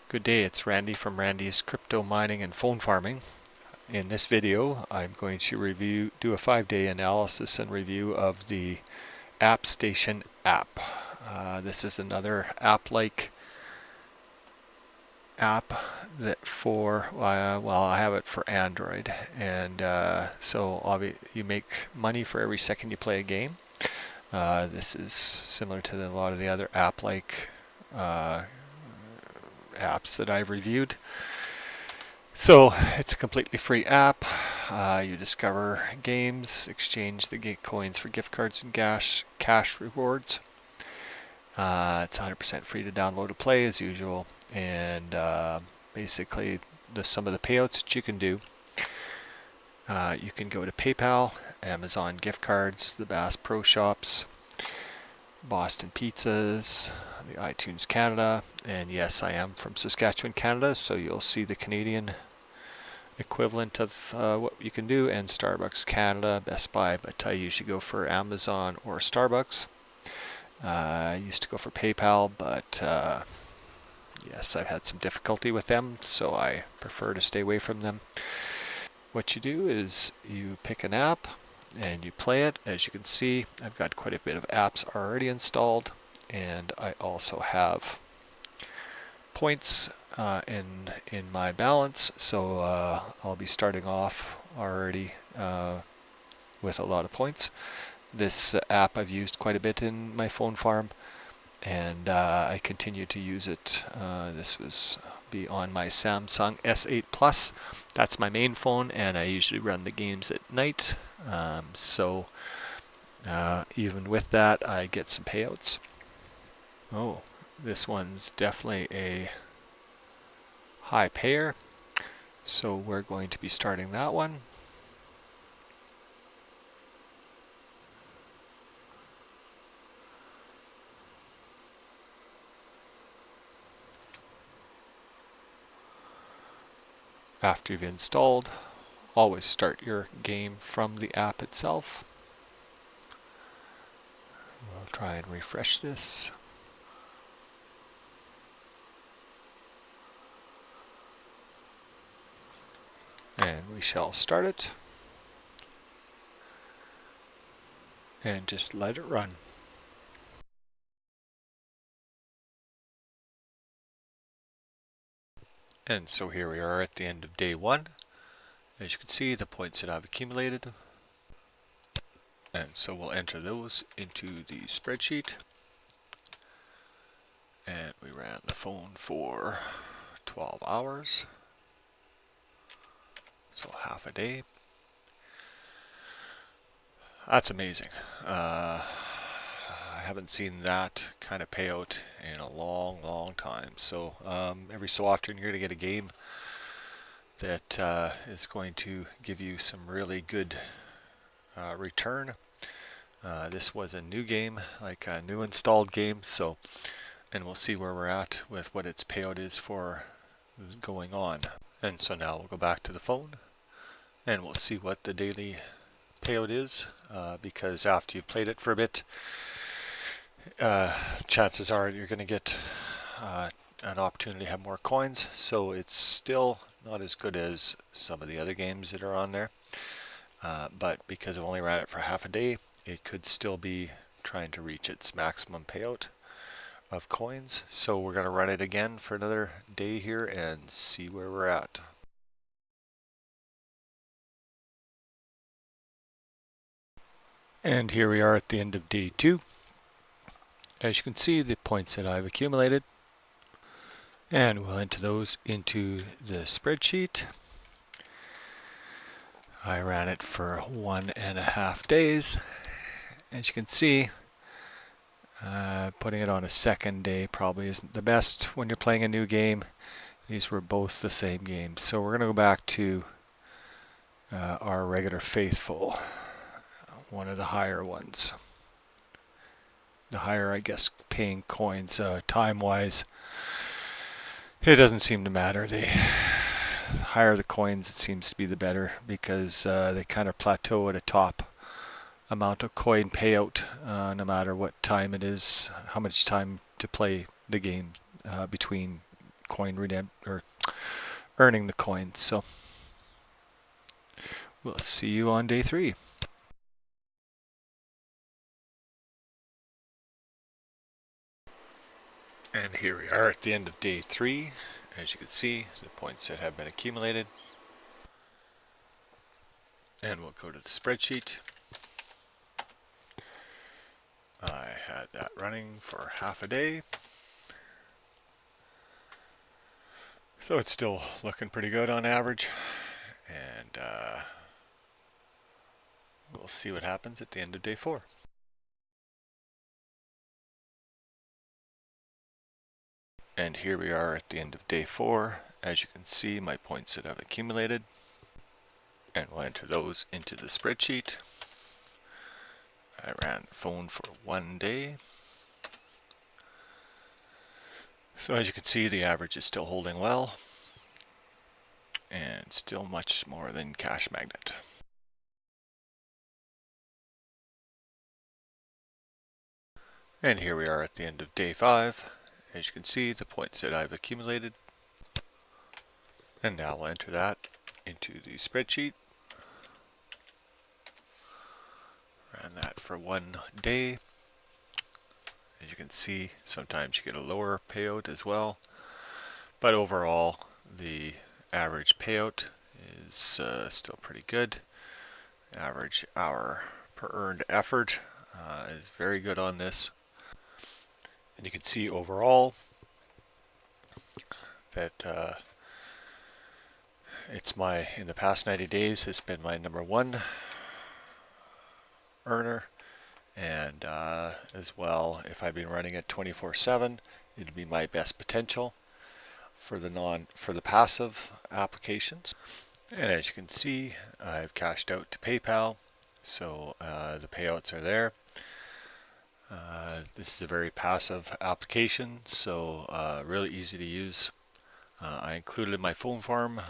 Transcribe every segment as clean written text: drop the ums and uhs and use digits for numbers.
Good day, it's Randy from Randy's Crypto Mining and Phone Farming. In this video, I'm going to do a 5-day analysis and review of the Appstation app. This is another app-like app that I have it for Android, and you make money for every second you play a game. This is similar to a lot of the other app-like apps that I've reviewed. So it's a completely free app. You discover games, exchange the coins for gift cards and cash rewards. It's 100% free to download and play as usual, and basically some of the payouts that you can do. You can go to PayPal, Amazon gift cards, the Bass Pro Shops, Boston Pizzas, the iTunes Canada, and yes, I am from Saskatchewan, Canada, so you'll see the Canadian equivalent of what you can do, and Starbucks Canada, Best Buy, but I usually go for Amazon or Starbucks. I used to go for PayPal, but yes, I've had some difficulty with them, so I prefer to stay away from them. What you do is you pick an app and you play it. As you can see, I've got quite a bit of apps already installed, and I also have points in my balance, so I'll be starting off already with a lot of points. This app I've used quite a bit in my phone farm, and I continue to use it. This was on my Samsung S8 Plus. That's my main phone, and I usually run the games at night. Even with that, I get some payouts. Oh, this one's definitely a high payer, so we're going to be starting that one. After you've installed, always start your game from the app itself. We'll try and refresh this. And we shall start it. And just let it run. And so here we are at the end of day one. As you can see, the points that I've accumulated. And so we'll enter those into the spreadsheet. And we ran the phone for 12 hours. So half a day. That's amazing. I haven't seen that kind of payout in a long time. So every so often you're going to get a game that is going to give you some really good return. This was a new game, like a new installed game, and we'll see where we're at with what its payout is for going on. And so now we'll go back to the phone and we'll see what the daily payout is, because after you've played it for a bit, chances are you're going to get an opportunity to have more coins. So it's still not as good as some of the other games that are on there, but because I've only ran it for half a day, it could still be trying to reach its maximum payout of coins. So we're going to run it again for another day here and see where we're at. And here we are at the end of day two. As you can see, the points that I've accumulated, and we'll enter those into the spreadsheet. I ran it for 1.5 days. As you can see, putting it on a second day probably isn't the best when you're playing a new game. These were both the same game. So we're going to go back to our regular faithful, one of the higher ones. The higher, I guess, paying coins time-wise. It doesn't seem to matter. The higher the coins, it seems to be the better, because they kind of plateau at a top amount of coin payout, no matter what time it is, how much time to play the game between coin or earning the coins. So we'll see you on day 3. And here we are at the end of day 3. As you can see, the points that have been accumulated. And we'll go to the spreadsheet. I had that running for half a day. So it's still looking pretty good on average. And we'll see what happens at the end of day 4. And here we are at the end of day 4. As you can see, my points that I've accumulated. And we'll enter those into the spreadsheet. I ran the phone for 1 day. So as you can see, the average is still holding well. And still much more than Cash Magnet. And here we are at the end of day 5. As you can see, the points that I've accumulated. And now we'll enter that into the spreadsheet. Ran that for 1 day. As you can see, sometimes you get a lower payout as well. But overall, the average payout is still pretty good. Average hour per earned effort is very good on this. And you can see overall that in the past 90 days, it's been my #1 earner. And as well, if I've been running it 24/7, it'd be my best potential for the passive applications. And as you can see, I've cashed out to PayPal, so the payouts are there. This is a very passive application, so really easy to use. I included my phone form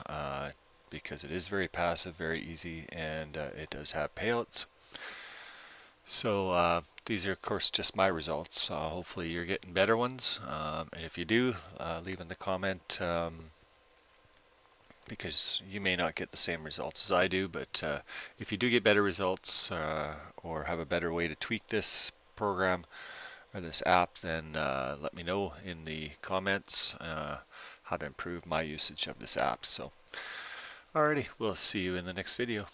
because it is very passive, very easy, and it does have payouts. So these are of course just my results. Hopefully you're getting better ones, and if you do, leave in the comment, because you may not get the same results as I do, but if you do get better results or have a better way to tweak this program or this app, then let me know in the comments how to improve my usage of this app. So alrighty, we'll see you in the next video.